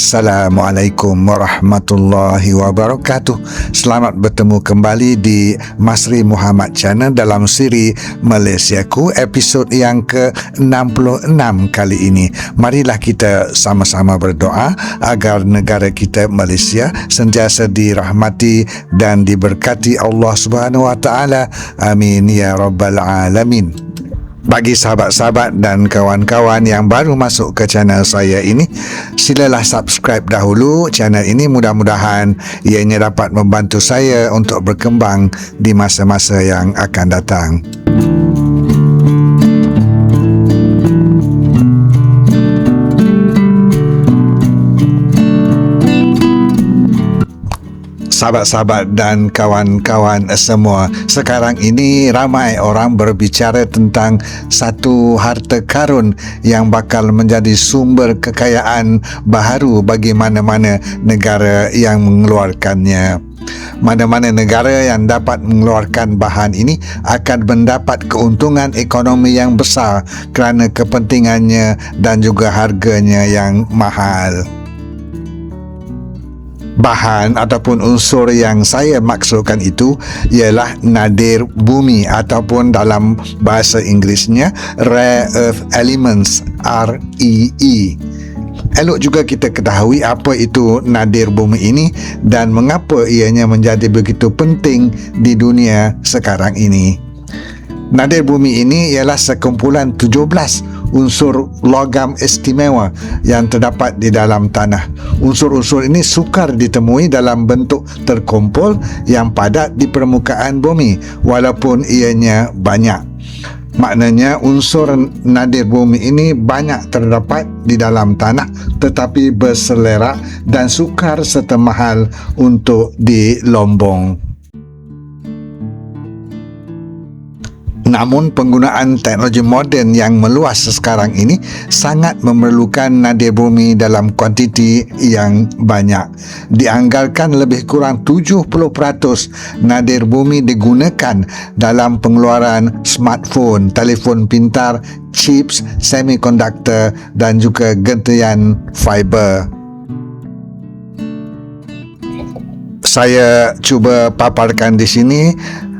Assalamualaikum warahmatullahi wabarakatuh. Selamat bertemu kembali di Masri Muhammad Channel dalam siri Malaysiaku episod yang ke-66 kali ini. Marilah kita sama-sama berdoa agar negara kita Malaysia sentiasa dirahmati dan diberkati Allah Subhanahu wa taala. Amin ya rabbal alamin. Bagi sahabat-sahabat dan kawan-kawan yang baru masuk ke channel saya ini, silalah subscribe dahulu channel ini. Mudah-mudahan ianya dapat membantu saya untuk berkembang di masa-masa yang akan datang. Sahabat-sahabat dan kawan-kawan semua, sekarang ini ramai orang berbicara tentang satu harta karun yang bakal menjadi sumber kekayaan baharu bagi mana-mana negara yang mengeluarkannya. Mana-mana negara yang dapat mengeluarkan bahan ini akan mendapat keuntungan ekonomi yang besar kerana kepentingannya dan juga harganya yang mahal. Bahan ataupun unsur yang saya maksudkan itu ialah nadir bumi ataupun dalam bahasa Inggerisnya Rare Earth Elements, REE. Elok juga kita ketahui apa itu nadir bumi ini dan mengapa ianya menjadi begitu penting di dunia sekarang ini. Nadir bumi ini ialah sekumpulan 17 unsur logam istimewa yang terdapat di dalam tanah. Unsur-unsur ini sukar ditemui dalam bentuk terkumpul yang padat di permukaan bumi walaupun ianya banyak. Maknanya unsur nadir bumi ini banyak terdapat di dalam tanah tetapi berselerak dan sukar serta mahal untuk dilombong. Namun penggunaan teknologi moden yang meluas sekarang ini sangat memerlukan nadir bumi dalam kuantiti yang banyak. Dianggarkan lebih kurang 70% nadir bumi digunakan dalam pengeluaran smartphone, telefon pintar, chips, semikonduktor dan juga gentian fiber. Saya cuba paparkan di sini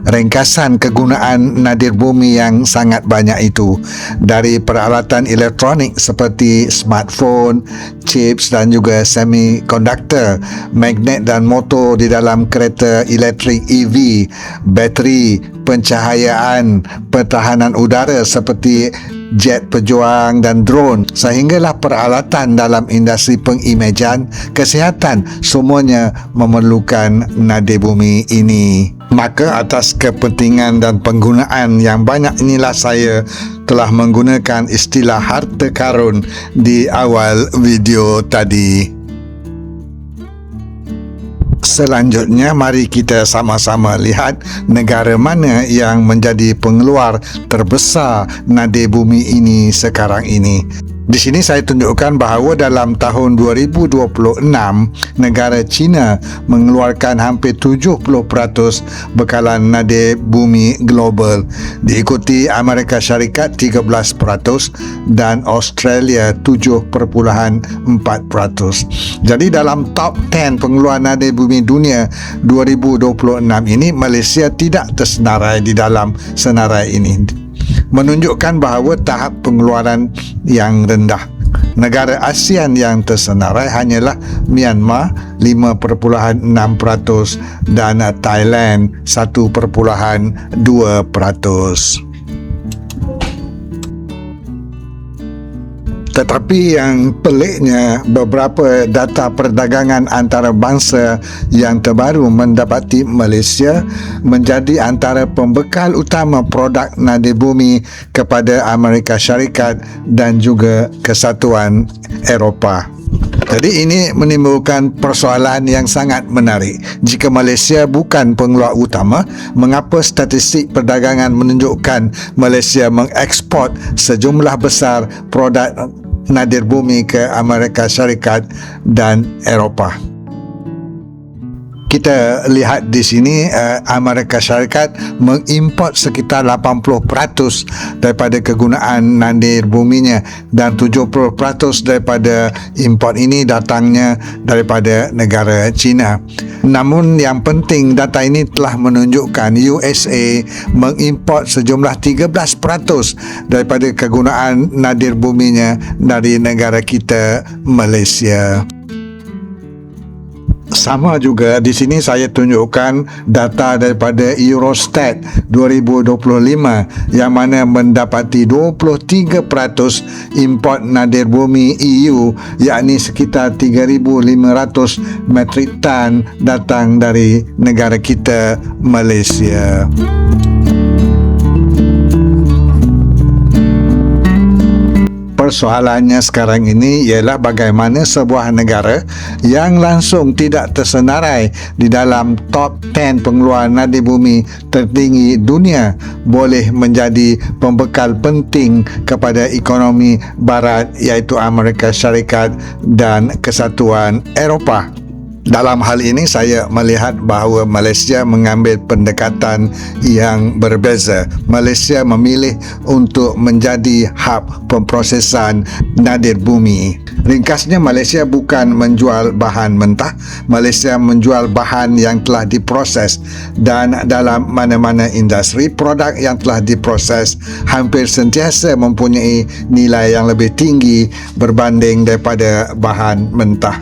ringkasan kegunaan nadir bumi yang sangat banyak itu, dari peralatan elektronik seperti smartphone, chips dan juga semikonduktor, magnet dan motor di dalam kereta elektrik EV, bateri, pencahayaan, pertahanan udara seperti jet pejuang dan drone, sehinggalah peralatan dalam industri pengimejan, kesihatan, semuanya memerlukan nadir bumi ini. Maka atas kepentingan dan penggunaan yang banyak inilah saya telah menggunakan istilah harta karun di awal video tadi. Selanjutnya, mari kita sama-sama lihat negara mana yang menjadi pengeluar terbesar nadir bumi ini sekarang ini. Di sini saya tunjukkan bahawa dalam tahun 2026, negara China mengeluarkan hampir 70% bekalan nadir bumi global, diikuti Amerika Syarikat 13% dan Australia 7.4%. Jadi dalam top 10 pengeluaran nadir bumi dunia 2026 ini, Malaysia tidak tersenarai di dalam senarai ini, menunjukkan bahawa tahap pengeluaran yang rendah. Negara ASEAN yang tersenarai hanyalah Myanmar 5.6% dan Thailand 1.2%. Tetapi yang peliknya, beberapa data perdagangan antarabangsa yang terbaru mendapati Malaysia menjadi antara pembekal utama produk nadir bumi kepada Amerika Syarikat dan juga Kesatuan Eropah. Jadi ini menimbulkan persoalan yang sangat menarik. Jika Malaysia bukan pengeluar utama, mengapa statistik perdagangan menunjukkan Malaysia mengeksport sejumlah besar produk nadir bumi ke Amerika Syarikat dan Eropah? Kita lihat di sini Amerika Syarikat mengimport sekitar 80% daripada kegunaan nadir buminya, dan 70% daripada import ini datangnya daripada negara China. Namun yang penting, data ini telah menunjukkan USA mengimport sejumlah 13% daripada kegunaan nadir buminya dari negara kita, Malaysia. Sama juga di sini saya tunjukkan data daripada Eurostat 2025 yang mana mendapati 23% import nadir bumi EU, yakni sekitar 3,500 metrik tan datang dari negara kita, Malaysia. Persoalannya sekarang ini ialah bagaimana sebuah negara yang langsung tidak tersenarai di dalam top 10 pengeluar nadir bumi tertinggi dunia boleh menjadi pembekal penting kepada ekonomi barat, iaitu Amerika Syarikat dan Kesatuan Eropah. Dalam hal ini saya melihat bahawa Malaysia mengambil pendekatan yang berbeza. Malaysia memilih untuk menjadi hub pemprosesan nadir bumi. Ringkasnya, Malaysia bukan menjual bahan mentah. Malaysia menjual bahan yang telah diproses, dan dalam mana-mana industri, produk yang telah diproses hampir sentiasa mempunyai nilai yang lebih tinggi berbanding daripada bahan mentah.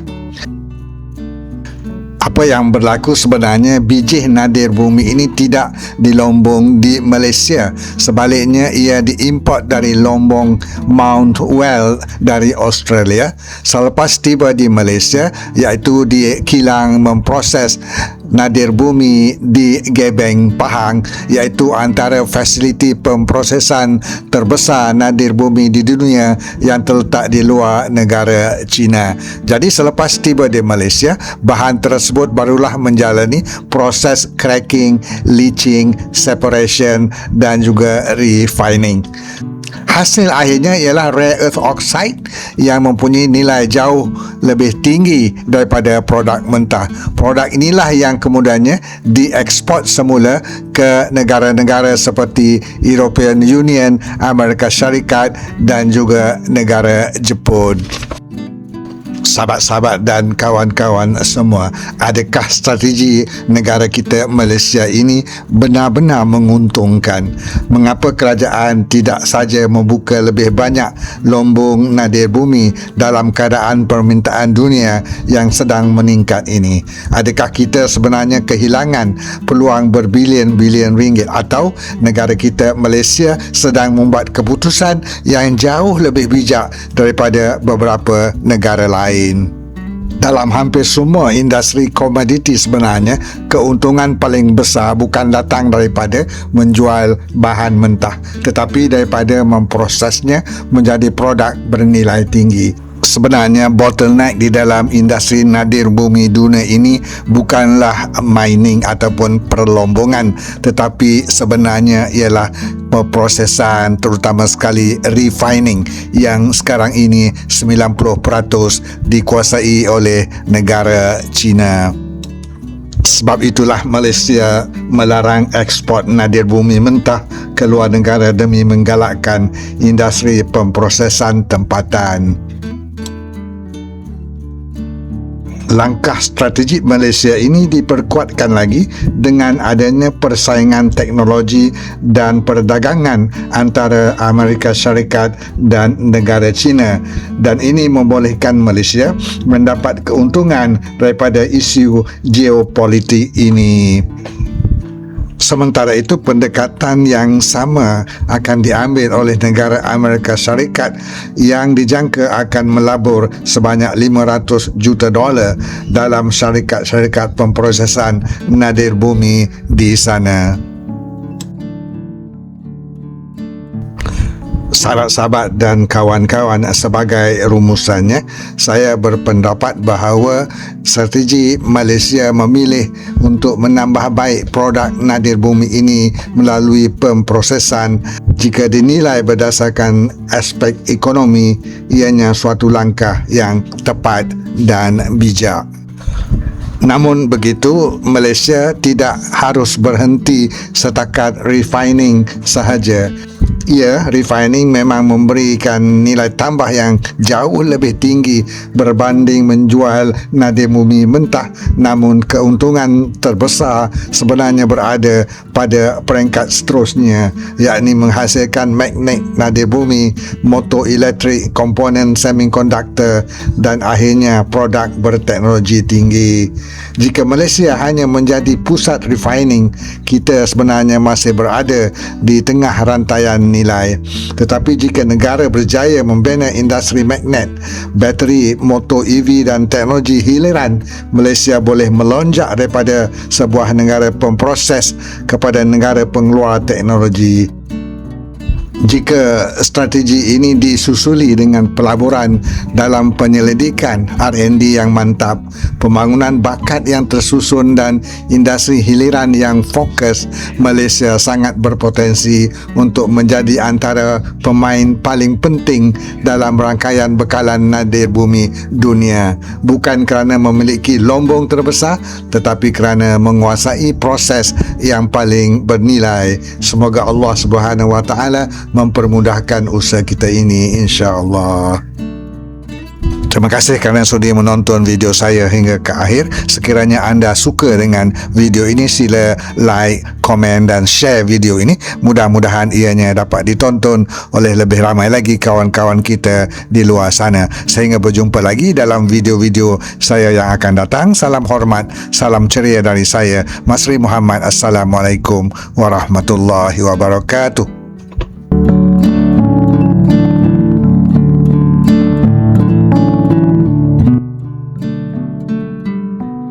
Apa yang berlaku sebenarnya, biji nadir bumi ini tidak dilombong di Malaysia. Sebaliknya, ia diimport dari lombong Mount Well dari Australia. Selepas tiba di Malaysia, iaitu di kilang memproses nadir bumi di Gebeng, Pahang, iaitu antara fasiliti pemprosesan terbesar nadir bumi di dunia yang terletak di luar negara China. Jadi selepas tiba di Malaysia, bahan tersebut barulah menjalani proses cracking, leaching, separation dan juga refining. Hasil akhirnya ialah rare earth oxide yang mempunyai nilai jauh lebih tinggi daripada produk mentah. Produk inilah yang kemudiannya dieksport semula ke negara-negara seperti European Union, Amerika Syarikat dan juga negara Jepun. Sahabat-sahabat dan kawan-kawan semua, adakah strategi negara kita Malaysia ini benar-benar menguntungkan? Mengapa kerajaan tidak saja membuka lebih banyak lombong nadir bumi dalam keadaan permintaan dunia yang sedang meningkat ini? Adakah kita sebenarnya kehilangan peluang berbilion-bilion ringgit, atau negara kita Malaysia sedang membuat keputusan yang jauh lebih bijak daripada beberapa negara lain? Dalam hampir semua industri komoditi sebenarnya, keuntungan paling besar bukan datang daripada menjual bahan mentah, tetapi daripada memprosesnya menjadi produk bernilai tinggi. Sebenarnya bottleneck di dalam industri nadir bumi dunia ini bukanlah mining ataupun perlombongan, tetapi sebenarnya ialah perprosesan, terutama sekali refining, yang sekarang ini 90% dikuasai oleh negara China. Sebab itulah Malaysia melarang ekspor nadir bumi mentah ke luar negara demi menggalakkan industri pemprosesan tempatan. Langkah strategik Malaysia ini diperkuatkan lagi dengan adanya persaingan teknologi dan perdagangan antara Amerika Syarikat dan negara China, dan ini membolehkan Malaysia mendapat keuntungan daripada isu geopolitik ini. Sementara itu, pendekatan yang sama akan diambil oleh negara Amerika Syarikat yang dijangka akan melabur sebanyak $500 juta dalam syarikat-syarikat pemprosesan nadir bumi di sana. sahabat-sahabat dan kawan-kawan, sebagai rumusannya, saya berpendapat bahawa strategi Malaysia memilih untuk menambah baik produk nadir bumi ini melalui pemprosesan jika dinilai berdasarkan aspek ekonomi, ianya suatu langkah yang tepat dan bijak. Namun begitu, Malaysia tidak harus berhenti setakat refining sahaja. Ya, refining memang memberikan nilai tambah yang jauh lebih tinggi berbanding menjual nadir bumi mentah, namun keuntungan terbesar sebenarnya berada pada peringkat seterusnya, yakni menghasilkan magnet nadir bumi, motor elektrik, komponen semiconductor dan akhirnya produk berteknologi tinggi. Jika Malaysia hanya menjadi pusat refining, kita sebenarnya masih berada di tengah rantaian nilai. Tetapi jika negara berjaya membina industri magnet, bateri, motor EV dan teknologi hiliran, Malaysia boleh melonjak daripada sebuah negara pemproses kepada negara pengeluar teknologi. Jika strategi ini disusuli dengan pelaburan dalam penyelidikan, R&D yang mantap, pembangunan bakat yang tersusun dan industri hiliran yang fokus, Malaysia sangat berpotensi untuk menjadi antara pemain paling penting dalam rangkaian bekalan nadir bumi dunia, bukan kerana memiliki lombong terbesar tetapi kerana menguasai proses yang paling bernilai. Semoga Allah Subhanahu Wa Taala mempermudahkan usaha kita ini, insya-Allah. Terima kasih kerana sudi menonton video saya hingga ke akhir. Sekiranya anda suka dengan video ini, sila like, komen dan share video ini. Mudah-mudahan ianya dapat ditonton oleh lebih ramai lagi kawan-kawan kita di luar sana. Sehingga berjumpa lagi dalam video-video saya yang akan datang. Salam hormat, salam ceria dari saya, Masri Muhammad. Assalamualaikum warahmatullahi wabarakatuh.